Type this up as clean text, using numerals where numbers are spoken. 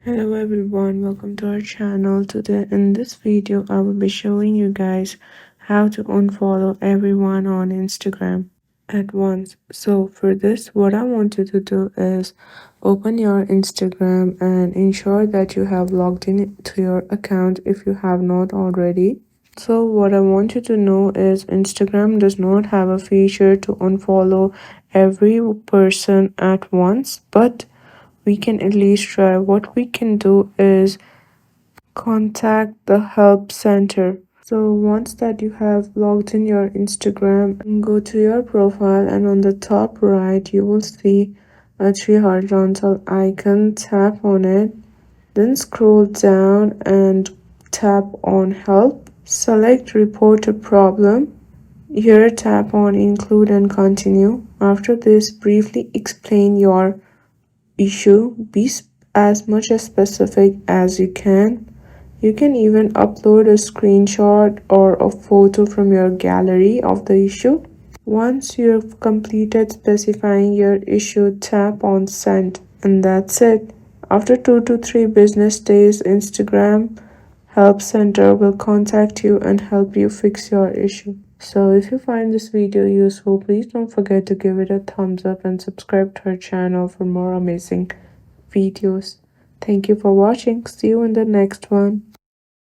Hello everyone, welcome to our channel. Today in this video I will be showing you guys how to unfollow everyone on Instagram at once. So for this, what I want you to do is open your Instagram and ensure that you have logged in to your account if you have not already. So what I want you to know is Instagram does not have a feature to unfollow every person at once, but we can at least try. What we can do is contact the help center. So once that you have logged in your Instagram, go to your profile and on the top right you will see a three horizontal icon. Tap on it, then scroll down and tap on help. Select report a problem. Here tap on include and continue. After this, briefly explain your issue. Be as much as specific as you can. You can even upload a screenshot or a photo from your gallery of the issue. Once you've completed specifying your issue, tap on send, and that's it. After 2 to 3 business days, Instagram Help Center will contact you and help you fix your issue. So if you find this video useful, please don't forget to give it a thumbs up and subscribe to our channel for more amazing videos. Thank you for watching. See you in the next one.